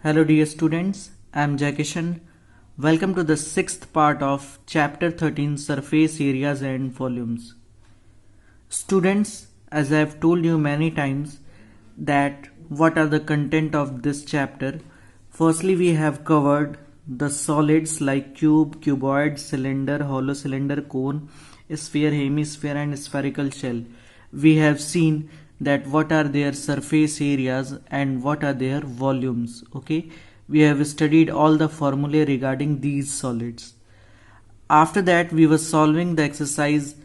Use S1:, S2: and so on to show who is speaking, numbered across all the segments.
S1: Hello dear students, I am Jackishan. Welcome to the sixth part of chapter 13 Surface Areas and Volumes. Students, as I have told you many times that what are the content of this chapter. Firstly, we have covered the solids like cube, cuboid, cylinder, hollow cylinder, cone, sphere, hemisphere and spherical shell. We have seen that what are their surface areas and what are their volumes. Okay, we have studied all the formulae regarding these solids. After that, we were solving the exercise.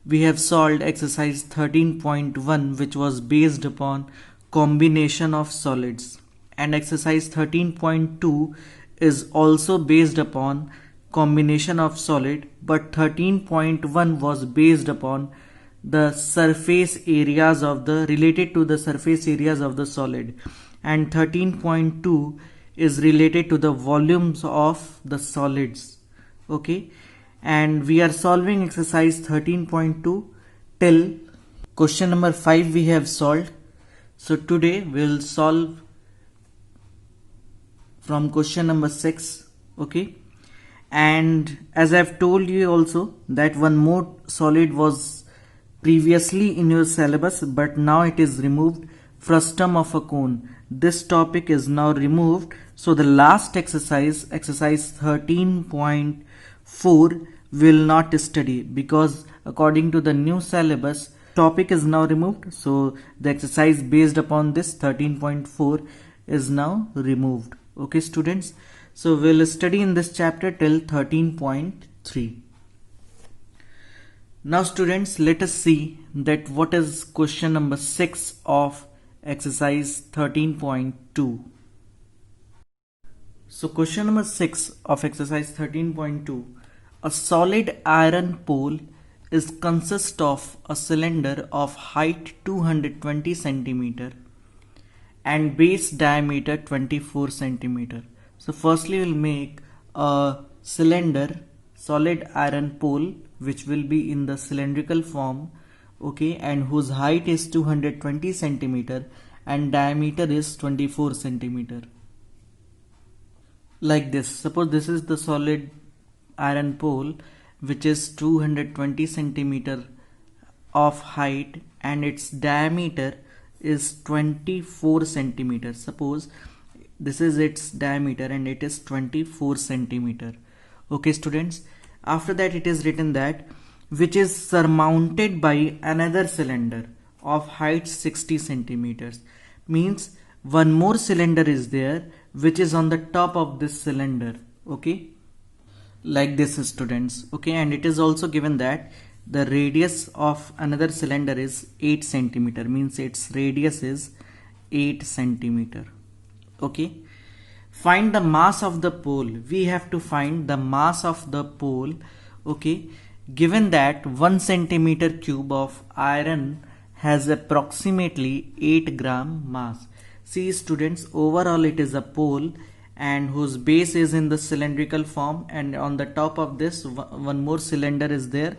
S1: We have solved exercise 13.1, which was based upon combination of solids, and exercise 13.2 is also based upon combination of solid, but 13.1 was based upon the surface areas of the related to the surface areas of the solid, and 13.2 is related to the volumes of the solids. Okay, and we are solving exercise 13.2 till question number 5 we have solved. So today we'll solve from question number 6. Okay, and as I've told you also that one more solid was previously in your syllabus, but now it is removed, frustum of a cone. This topic is now removed, so the last exercise 13.4 will not study, because according to the new syllabus topic is now removed, so the exercise based upon this 13.4 is now removed. Okay students, so we'll study in this chapter till 13.3. Now students, let us see that what is question number 6 of exercise 13.2. So question number 6 of exercise 13.2, a solid iron pole is consist of a cylinder of height 220 centimeter and base diameter 24 centimeter. So firstly we'll make a cylinder, solid iron pole, which will be in the cylindrical form, okay, and whose height is 220 centimeter and diameter is 24 centimeter. Like this, suppose this is the solid iron pole which is 220 centimeter of height and its diameter is 24 centimeter. Suppose this is its diameter and it is 24 centimeter. Okay students, after that it is written that which is surmounted by another cylinder of height 60 centimeters. Means one more cylinder is there which is on the top of this cylinder. Okay, like this students. Okay, and it is also given that the radius of another cylinder is 8 centimeter, means its radius is 8 centimeter. Okay, find the mass of the pole. We have to find the mass of the pole. Okay, given that 1 centimeter cube of iron has approximately 8 gram mass. See students, overall it is a pole and whose base is in the cylindrical form, and on the top of this one more cylinder is there.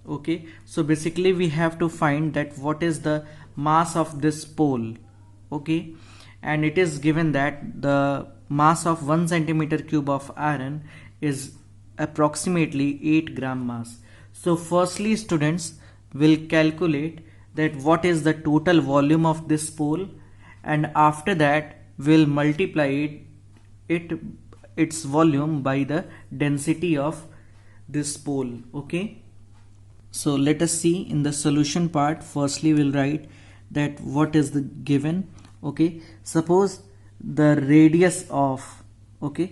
S1: Okay, so basically we have to find that what is the mass of this pole. Okay, and it is given that the mass of 1 centimeter cube of iron is approximately 8 gram mass. So firstly students, will calculate that what is the total volume of this pole, and after that we'll multiply its volume by the density of this pole. Okay, so let us see in the solution part. Firstly we'll write that what is the given. Okay, suppose the radius of, okay,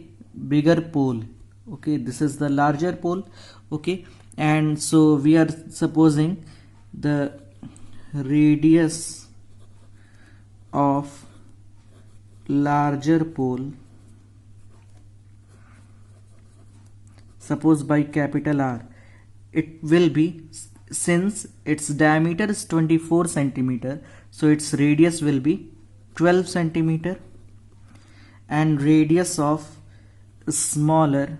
S1: bigger pole, okay, this is the larger pole. Okay, and so we are supposing the radius of larger pole, suppose by capital R, it will be, since its diameter is 24 centimeter, so its radius will be 12 centimeter, and radius of smaller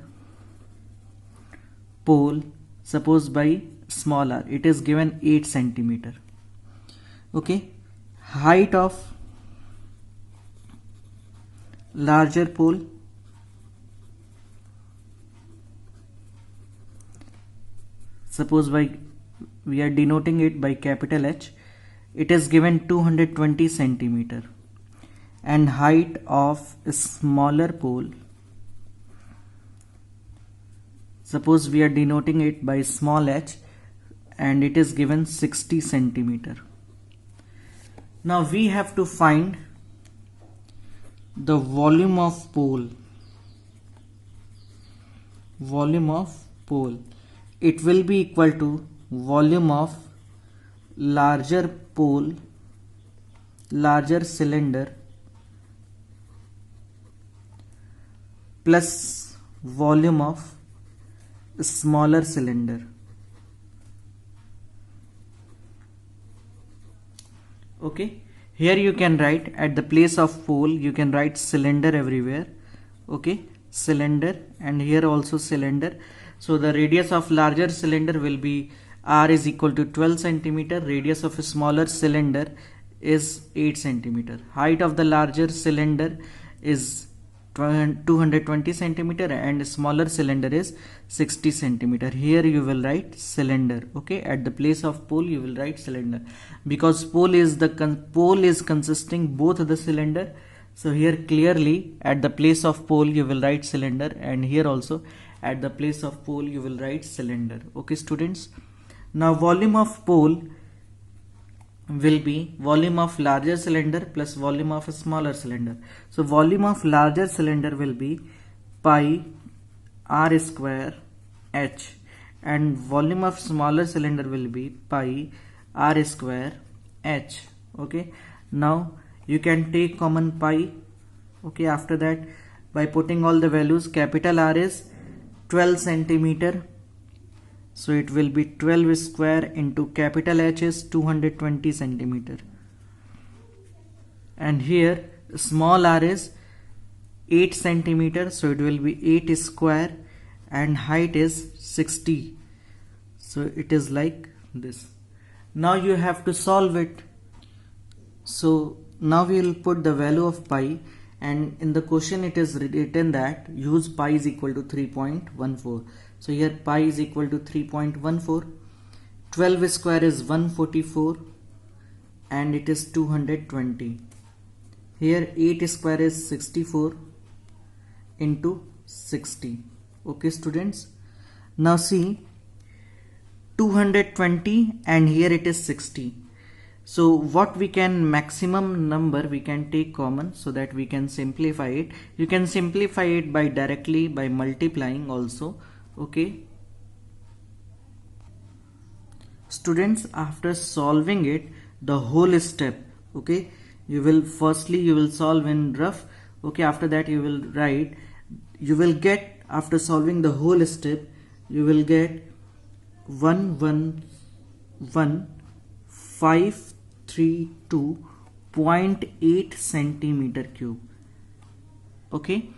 S1: pole, suppose by smaller, it is given 8 centimeter. Okay, height of larger pole, suppose we are denoting it by capital H, it is given 220 centimeter, and height of a smaller pole, suppose we are denoting it by small h, and it is given 60 centimeter. Now we have to find the volume of pole. It will be equal to volume of larger pole, larger cylinder, plus volume of smaller cylinder. Okay, here you can write at the place of pole, you can write cylinder everywhere. Okay, cylinder, and here also cylinder. So the radius of larger cylinder will be R is equal to 12 centimeter. Radius of a smaller cylinder is 8 centimeter. Height of the larger cylinder is 220 centimeter and a smaller cylinder is 60 centimeter. Here you will write cylinder. Okay, at the place of pole you will write cylinder, because pole is consisting both the cylinder. So here clearly at the place of pole you will write cylinder, and here also at the place of pole you will write cylinder. Okay students, now volume of pole will be volume of larger cylinder plus volume of a smaller cylinder. So volume of larger cylinder will be pi r square h, and volume of smaller cylinder will be pi r square h. Okay, now you can take common pi. Okay, after that by putting all the values, capital R is 12 centimeter, so it will be 12 square into capital H is 220 centimeter, and here small r is 8 centimeter, so it will be 8 square, and height is 60, so it is like this. Now you have to solve it. So now we will put the value of pi, and in the question it is written that use pi is equal to 3.14. So here pi is equal to 3.14. 12 square is 144 and it is 220. Here 8 square is 64 into 60. Okay students, now see 220 and here it is 60. So what we can, maximum number we can take common so that we can simplify it. You can simplify it by directly by multiplying also. Okay students, after solving it the whole step, okay, you will solve in rough. Okay, after that you will write, you will get, after solving the whole step you will get 11532.8 centimeter cube. Okay,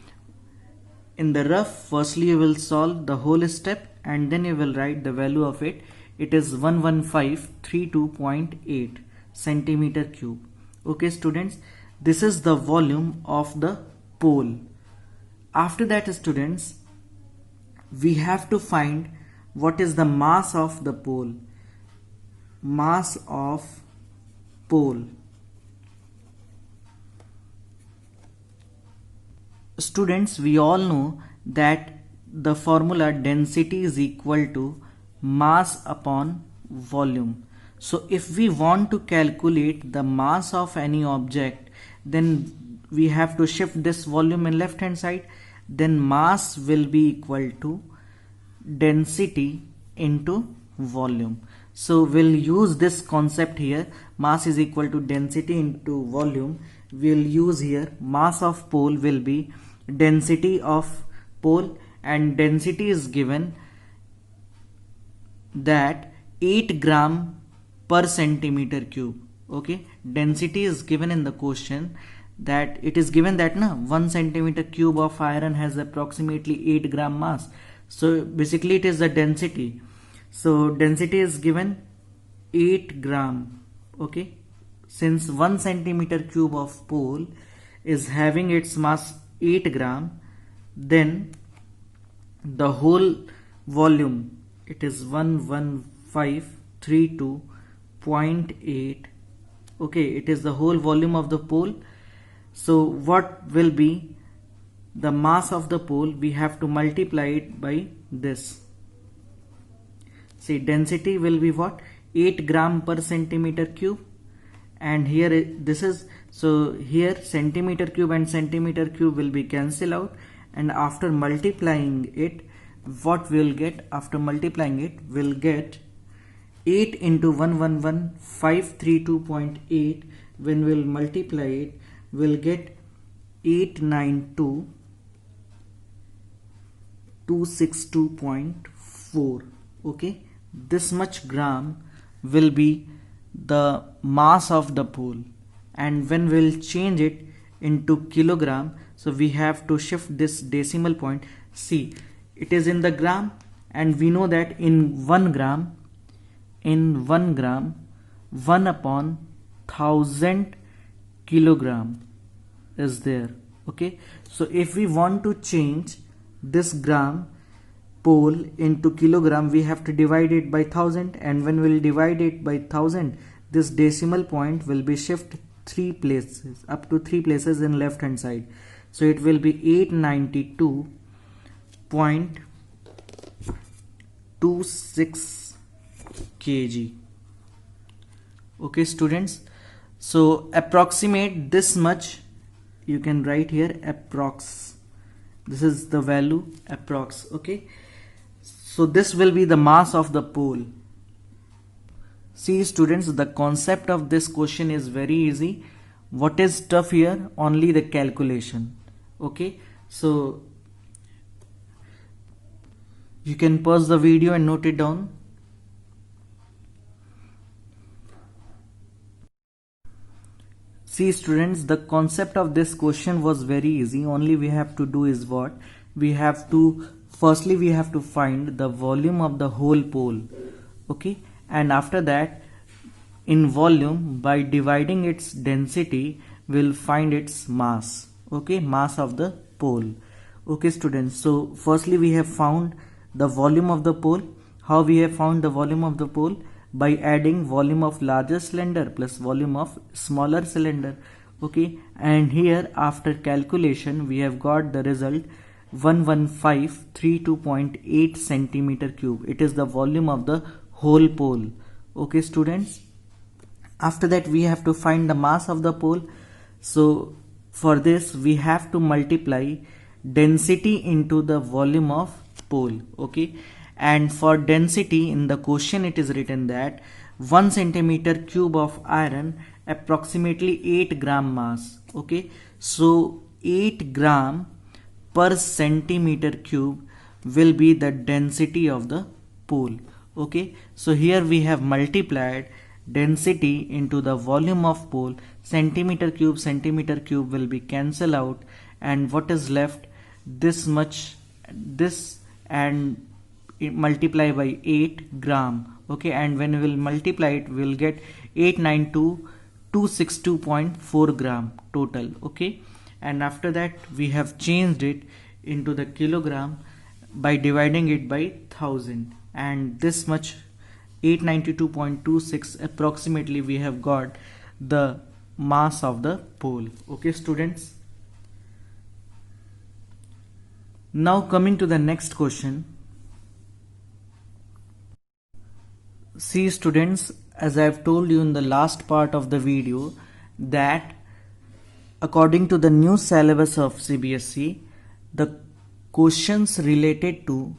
S1: in the rough, firstly you will solve the whole step and then you will write the value of it. It is 11532.8 centimeter cube. Okay students, this is the volume of the pole. After that students, we have to find what is the mass of the pole. Mass of pole. Students, we all know that the formula density is equal to mass upon volume. So if we want to calculate the mass of any object, then we have to shift this volume in left hand side, then mass will be equal to density into volume. So we'll use this concept here, mass is equal to density into volume. We'll use here mass of pole will be density of pole, and density is given that 8 gram per centimeter cube. Okay, density is given in the question that it is given that 1 centimeter cube of iron has approximately 8 gram mass. So basically it is the density. So density is given 8 gram. Okay, since 1 centimeter cube of pole is having its mass 8 gram, then the whole volume, it is 11532.8. okay, it is the whole volume of the pole. So what will be the mass of the pole? We have to multiply it by this. See, density will be what? 8 gram per centimeter cube, and here this is, so here centimeter cube and centimeter cube will be cancelled out, and after multiplying it, what we'll get after multiplying it, we'll get 8 into 111,532.8. when we'll multiply it, we'll get 892,262.4. okay, this much gram will be the mass of the pole. And when we'll change it into kilogram, so we have to shift this decimal point. See, it is in the gram, and we know that in 1 gram, 1 upon 1000 kilogram is there. okay, so if we want to change this gram pole into kilogram, we have to divide it by 1000, and when we'll divide it by 1000, this decimal point will be shift 3 places, up to 3 places in left hand side. So it will be 892.26 kg. okay students, so approximate this much, you can write here approx, this is the value approx. okay, so this will be the mass of the pole. See students, the concept of this question is very easy. What is tough here? Only the calculation. okay, so you can pause the video and note it down. See students, the concept of this question was very easy. Only we have to do is what? We have to, firstly we have to find the volume of the whole pole. okay, and after that, in volume, by dividing its density, we'll find its mass. okay, mass of the pole. okay students, so firstly we have found the volume of the pole. How we have found the volume of the pole? By adding volume of larger cylinder plus volume of smaller cylinder. okay, and here after calculation we have got the result 11532.8 centimeter cube. It is the volume of the whole pole. okay students, after that we have to find the mass of the pole. So for this we have to multiply density into the volume of pole. okay, and for density, in the question it is written that 1 centimeter cube of iron approximately 8 gram mass. okay, so 8 gram per centimeter cube will be the density of the pole. okay, so here we have multiplied density into the volume of pole. Centimeter cube will be cancelled out, and what is left? This much, this, and multiply by 8 gram. okay, and when we will multiply it, we will get 892,262.4 gram total. okay, and after that we have changed it into the kilogram by dividing it by 1000, and this much 892.26 approximately we have got the mass of the pole. okay students, now coming to the next question. See students, as I have told you in the last part of the video, that according to the new syllabus of CBSE, the questions related to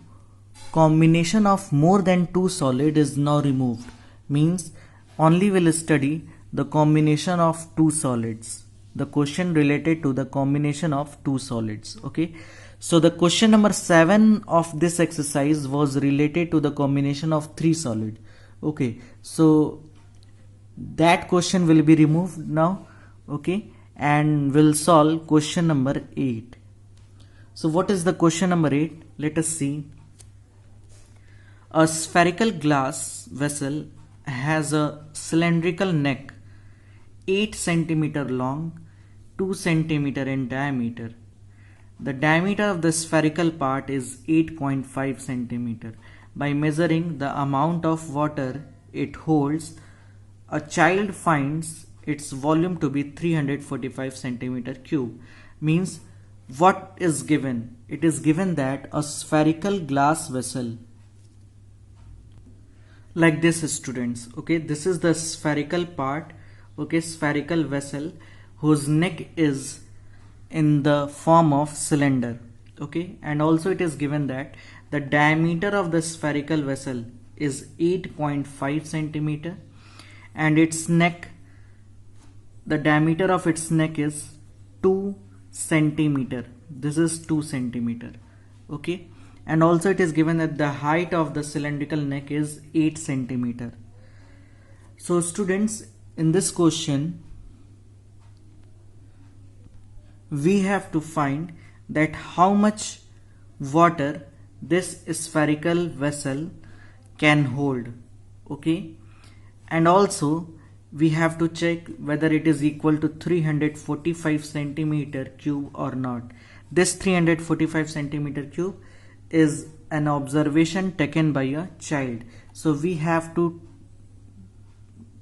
S1: combination of more than two solid is now removed. Means only will study the combination of two solids. The question related to the combination of two solids. okay, so the question number 7 of this exercise was related to the combination of three solid. okay, so that question will be removed now. okay, and we'll solve question number 8. So what is the question number 8? Let us see. A spherical glass vessel has a cylindrical neck 8 centimeter long, 2 centimeter in diameter. The diameter of the spherical part is 8.5 centimeter. By measuring the amount of water it holds, a child finds its volume to be 345 centimeter cube. Means what is given? It is given that a spherical glass vessel like this, students. Okay, this is the spherical part. Okay, spherical vessel whose neck is in the form of cylinder. Okay, and also it is given that the diameter of the spherical vessel is 8.5 centimeter and its neck, the diameter of its neck is 2 centimeter. This is 2 centimeter. Okay, and also it is given that the height of the cylindrical neck is 8 centimeter. So students, in this question we have to find that how much water this spherical vessel can hold. Okay, and also we have to check whether it is equal to 345 centimeter cube or not. This 345 centimeter cube is an observation taken by a child, so we have to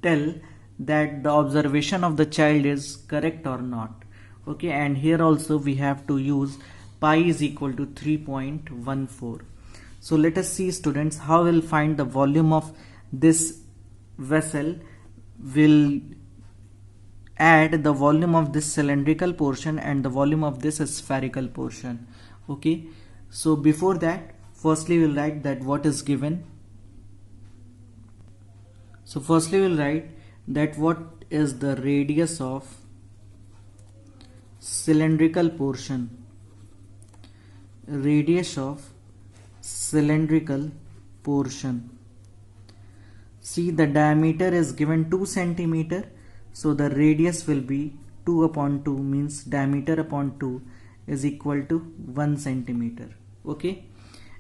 S1: tell that the observation of the child is correct or not. Okay, and here also we have to use pi is equal to 3.14. So let us see, students, how we'll find the volume of this vessel. Will add the volume of this cylindrical portion and the volume of this spherical portion. Okay, so before that, firstly we'll write that what is given. So firstly we'll write that what is the radius of cylindrical portion. Radius of cylindrical portion. See, the diameter is given 2 centimeter, so the radius will be 2 upon 2, means diameter upon 2 is equal to 1 centimeter. Okay,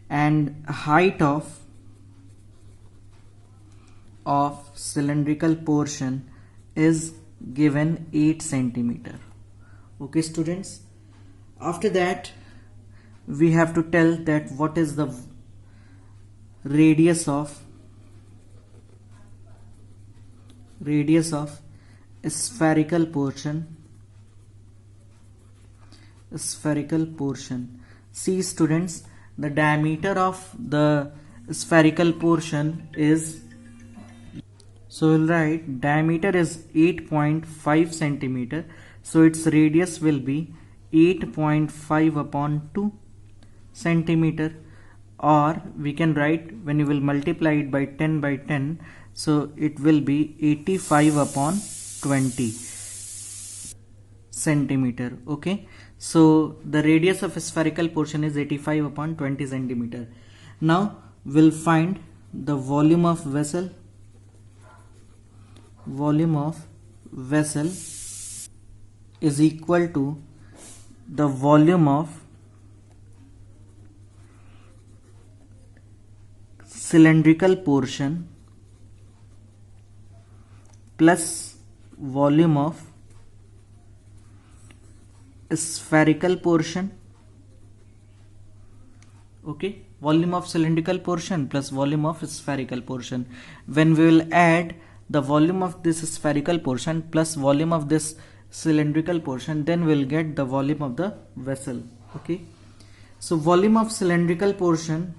S1: and height of cylindrical portion is given 8 centimeter. Okay, students, after that we have to tell that what is the radius of spherical portion. See, students, the diameter of the spherical portion is, so we'll write diameter is 8.5 centimeter, so its radius will be 8.5 upon 2 centimeter, or we can write, when you will multiply it by 10 by 10, so it will be 85 upon 20 centimeter. Okay, so the radius of a spherical portion is 85 upon 20 centimeter. Now we'll find the volume of vessel. Volume of vessel is equal to the volume of cylindrical portion plus volume of spherical portion. Okay, volume of cylindrical portion plus volume of spherical portion. When we will add the volume of this spherical portion plus volume of this cylindrical portion, then we'll get the volume of the vessel. Okay, so volume of cylindrical portion,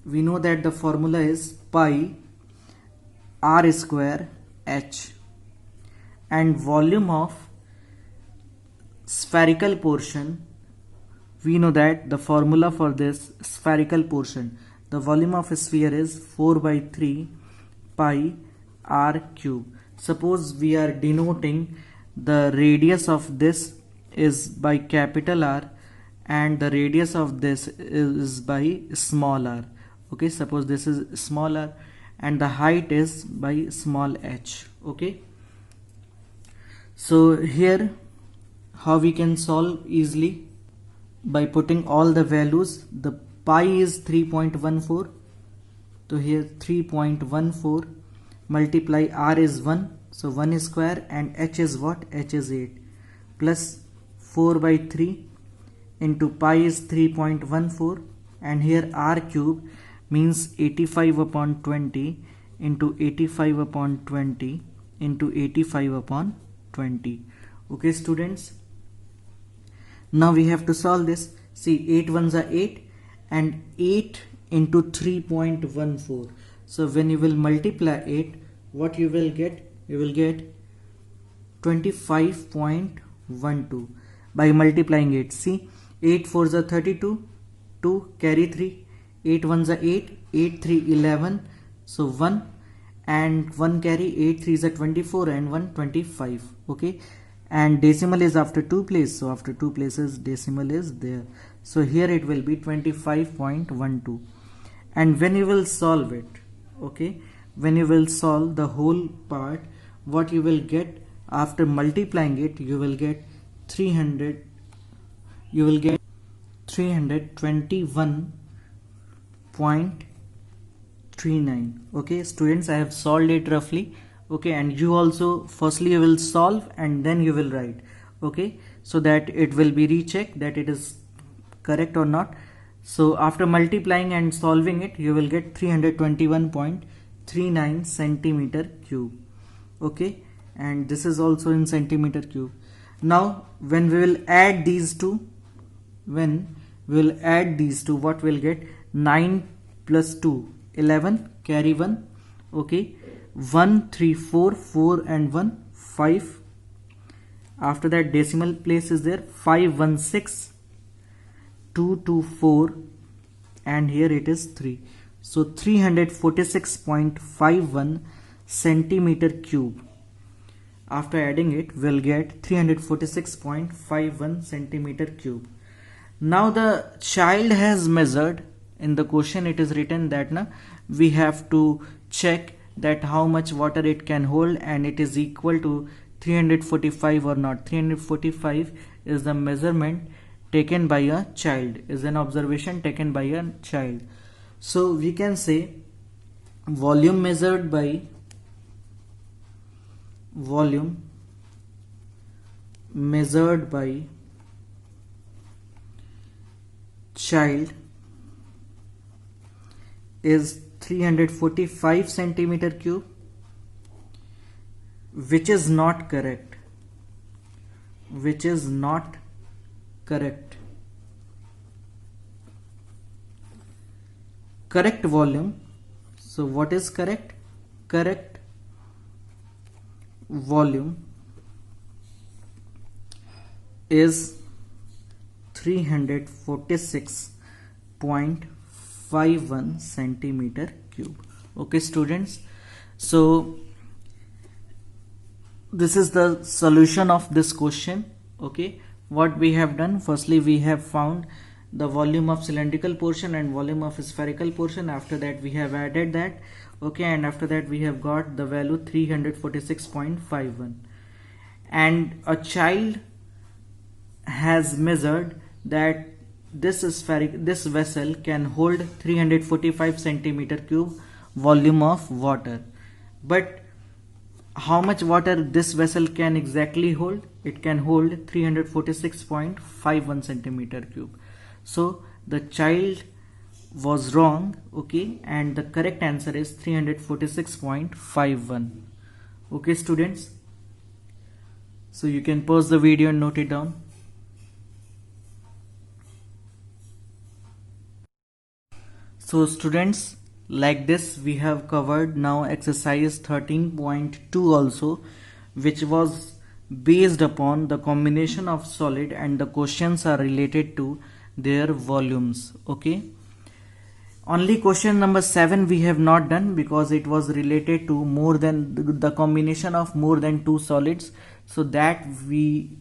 S1: we know that the formula is pi r square h, and volume of spherical portion, we know that the formula for this spherical portion, the volume of a sphere is 4 by 3 pi r cube. Suppose we are denoting the radius of this is by capital R and the radius of this is by small r. Okay, suppose this is small r and the height is by small h. Okay, so here how we can solve easily? By putting all the values. The pi is 3.14, so here 3.14 multiply r is 1, so 1 square, and h is what? H is 8, plus 4 by 3 into pi is 3.14, and here r cube means 85 upon 20 into 85 upon 20 into 85 upon 20. Okay students, now we have to solve this. See, 8 ones are 8 and 8 into 3.14. So when you will multiply 8, what you will get? You will get 25.12 by multiplying it. See, 8 fours are 32, 2 carry 3, 8 ones are 8, 8 3 11, so 1 and 1 carry, 8 3 is a 24 and 1 25. Okay, and decimal is after 2 places, so after 2 places decimal is there, so here it will be 25.12. and when you will solve it, okay, when you will solve the whole part, what you will get after multiplying it, you will get 321.39. okay students, I have solved it roughly. Okay, and you also firstly you will solve and then you will write, okay, so that it will be rechecked that it is correct or not. So after multiplying and solving it, you will get 321.39 centimeter cube. Okay, and this is also in centimeter cube. Now when we will add these two, what we'll get? 9 plus 2 11, carry 1. Okay, 1 3 4 4 and 1 5. After that decimal place is there, 5 1 6, 2 2 4, and here it is 3. So 346.51 centimeter cube. After adding it, we'll get 346.51 centimeter cube. Now the child has measured, in the question it is written that we have to check that how much water it can hold and it is equal to 345 or not. 345 is the measurement taken by a child, is an observation taken by a child. So we can say volume measured by child is 345 centimeter cube, which is not correct. Correct volume. So what is correct? Correct volume is 346.51 centimeter cube. Okay students, so this is the solution of this question. Okay, what we have done, firstly we have found the volume of cylindrical portion and volume of spherical portion. After that we have added that, okay, and after that we have got the value 346.51, and a child has measured that this vessel can hold 345 centimeter cube volume of water. But how much water this vessel can exactly hold? It can hold 346.51 centimeter cube. So the child was wrong, okay, and the correct answer is 346.51. okay students, so you can pause the video and note it down. So students, like this we have covered now exercise 13.2 also, which was based upon the combination of solid, and the questions are related to their volumes. Okay, only question number 7 we have not done because it was related to more than the combination of more than two solids, so that we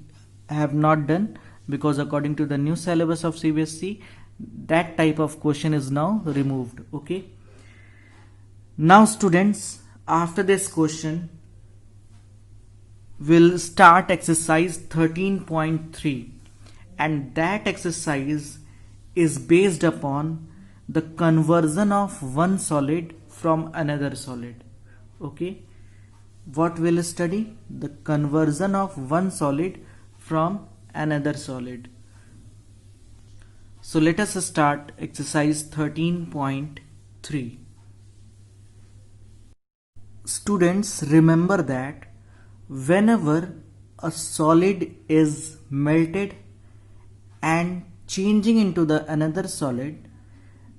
S1: have not done because according to the new syllabus of CBSE, that type of question is now removed. Okay, now students, after this question we'll start exercise 13.3, and that exercise is based upon the conversion of one solid from another solid. Okay, what we'll study? The conversion of one solid from another solid. So let us start exercise 13.3. Students, remember that whenever a solid is melted and changing into the another solid,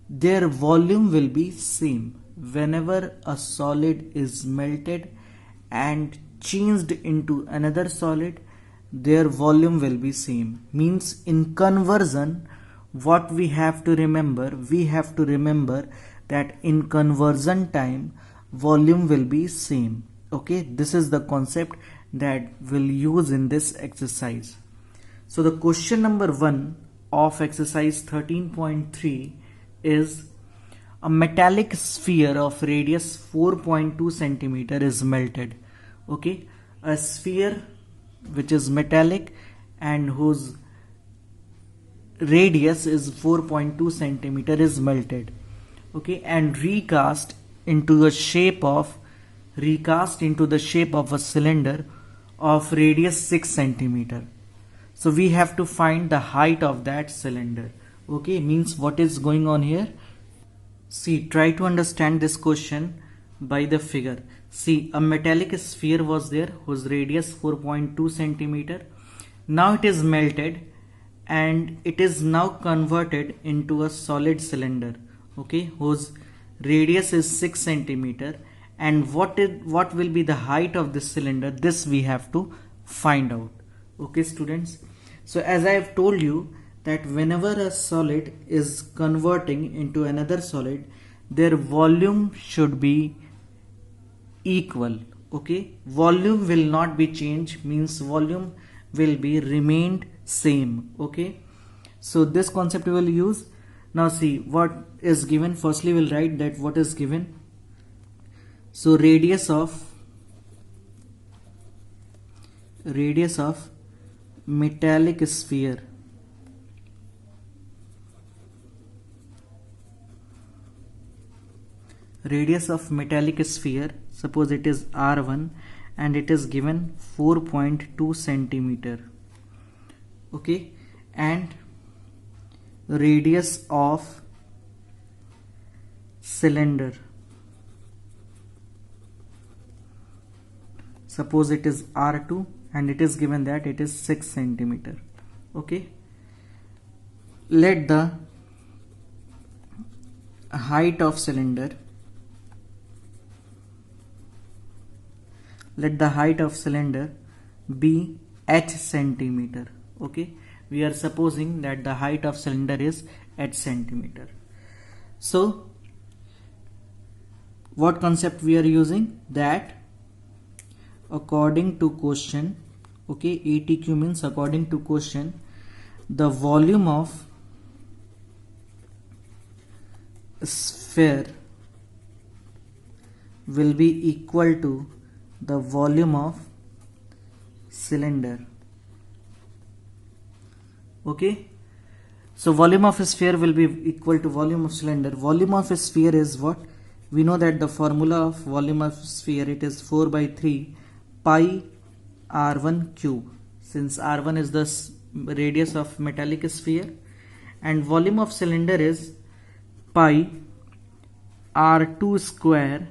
S1: their volume will be same. Whenever a solid is melted and changed into another solid, their volume will be same. Means in conversion, what we have to remember that in conversion time volume will be same. Okay, this is the concept that we'll use in this exercise. So the question number 1 of exercise 13.3 is a metallic sphere of radius 4.2 centimeter is melted. Okay, a sphere which is metallic and whose radius is 4.2 centimeter is melted. Okay, and recast into the shape of a cylinder of radius 6 centimeter. So we have to find the height of that cylinder. Okay, means what is going on here? See, try to understand this question by the figure. See, a metallic sphere was there whose radius 4.2 centimeter. Now it is melted and it is now converted into a solid cylinder, okay, whose radius is 6 centimeter. And what will be the height of this cylinder? This we have to find out. Okay, students. So as I have told you that whenever a solid is converting into another solid, their volume should be equal. Okay, volume will not be changed, means volume will be remained same. Okay, so this concept we will use. Now see what is given. Firstly we'll write that what is given. So radius of metallic sphere suppose it is R1 and it is given 4.2 centimeter. Okay, and radius of cylinder, suppose it is R2 and it is given that it is 6 centimeter. Okay, let the height of cylinder be h centimeter. Okay, we are supposing that the height of cylinder is h centimeter. So what concept we are using? That according to question, okay, ATQ means according to question, the volume of sphere will be equal to the volume of cylinder. Okay, so volume of a sphere will be equal to volume of cylinder. Volume of a sphere is what? We know that the formula of volume of sphere, it is 4 by 3 pi r1 cube, since r1 is the radius of metallic sphere, and volume of cylinder is pi r2 square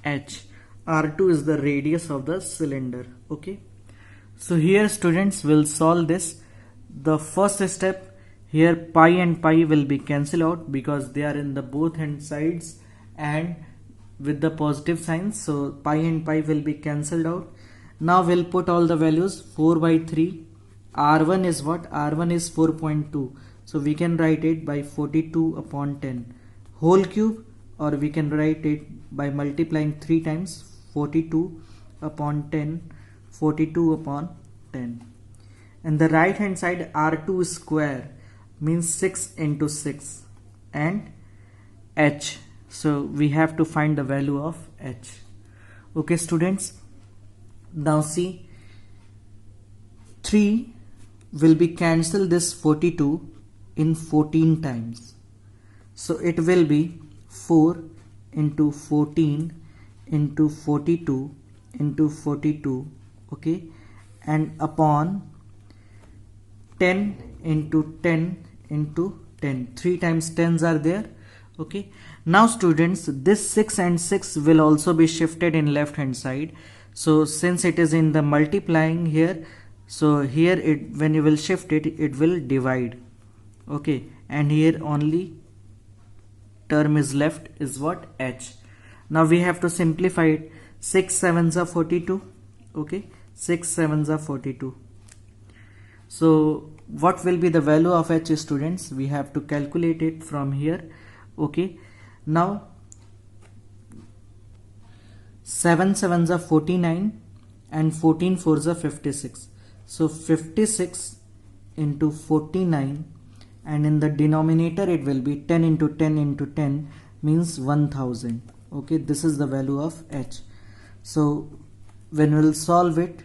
S1: h. R2 is the radius of the cylinder. Okay, so here students will solve this. The first step, here pi and pi will be cancelled out because they are in the both hand sides and with the positive signs, so pi and pi will be cancelled out. Now we'll put all the values. 4 by 3, R1 is what? R1 is 4.2, so we can write it by 42 upon 10 whole cube, or we can write it by multiplying 3 times 42 upon 10, 42 upon 10. And the right hand side, R2 square means 6 into 6 and h, so we have to find the value of h. Okay students, now see, 3 will be cancelled this 42 in 14 times, so it will be 4 into 14 into 42 into 42, okay, and upon 10 into 10 into 10. 3 times 10s are there. Okay. Now students, this 6 and 6 will also be shifted in left hand side. So since it is in the multiplying here, so here it, when you will shift it, it will divide. Okay. And here only term is left is what? H. Now we have to simplify it. 6 7s are 42. Okay. 6 7s are 42. So what will be the value of H, students? We have to calculate it from here. Okay. Now 7 7s are 49 and 14 4s are 56. So 56 into 49, and in the denominator it will be 10 into 10 into 10 means 1000. Okay, this is the value of H. So when we'll solve it,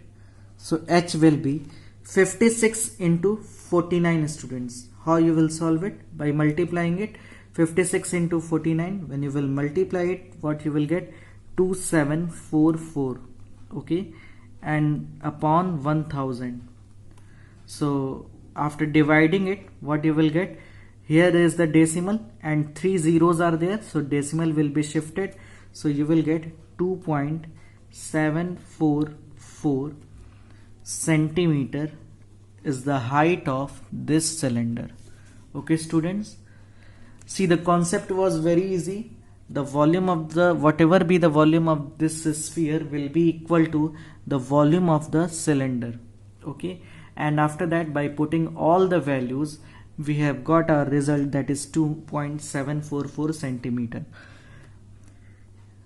S1: so H will be 56 into 49, students. How you will solve it? By multiplying it. 56 into 49, when you will multiply it, what you will get? 2744. Okay, and upon 1000. So after dividing it, what you will get? Here is the decimal and 3 zeros are there, so decimal will be shifted. So you will get 2.744 centimeter is the height of this cylinder. Okay students, see, the concept was very easy. The volume of the, whatever be the volume of this sphere, will be equal to the volume of the cylinder. Okay, and after that, by putting all the values, we have got our result, that is 2.744 centimeter.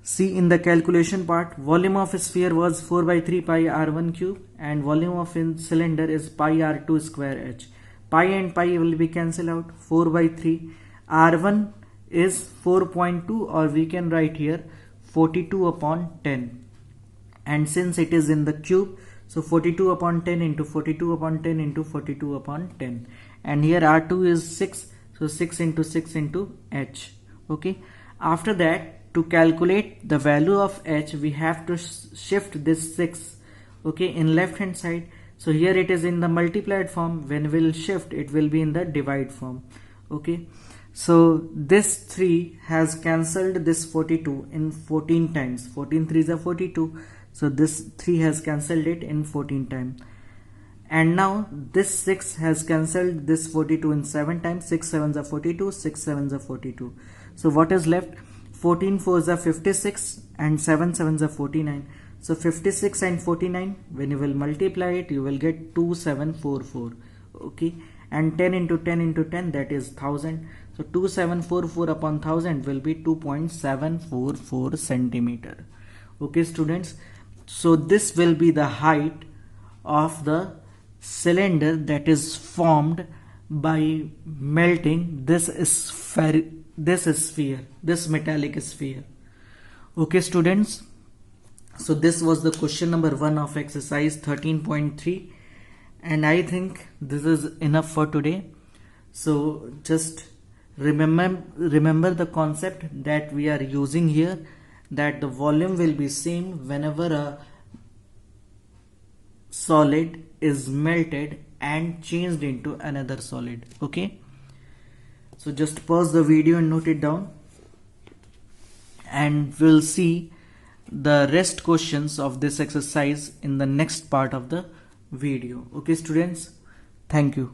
S1: See, in the calculation part, volume of a sphere was 4 by 3 pi r1 cube and volume of a cylinder is pi r2 square h. Pi and pi will be cancelled out. 4 by 3, r1 is 4.2, or we can write here 42 upon 10. And since it is in the cube, so 42 upon 10 into 42 upon 10 into 42 upon 10. And here r2 is 6, so 6 into 6 into h. Okay. After that, to calculate the value of h, we have to shift this 6, okay, in left hand side. So here it is in the multiplied form. When we will shift, it will be in the divide form. Okay, so this 3 has cancelled this 42 in 14 times. 14 3s are 42. So this 3 has cancelled it in 14 times. And now this 6 has cancelled this 42 in 7 times. 6 7s are 42, 6 7s are 42. So what is left? 14 4s are 56 and 7 7s are 49. So 56 and 49, when you will multiply it, you will get 2744. Okay, and 10 into 10 into 10, that is 1000. So 2744 upon 1000 will be 2.744 centimeter. Okay students, so this will be the height of the cylinder that is formed by melting this sphere, this metallic sphere. Okay students, so this was the question number 1 of exercise 13.3, and I think this is enough for today. So just remember the concept that we are using here, that the volume will be same whenever a solid is melted and changed into another solid. Okay, so just pause the video and note it down, and we'll see the rest questions of this exercise in the next part of the video. Okay students, thank you.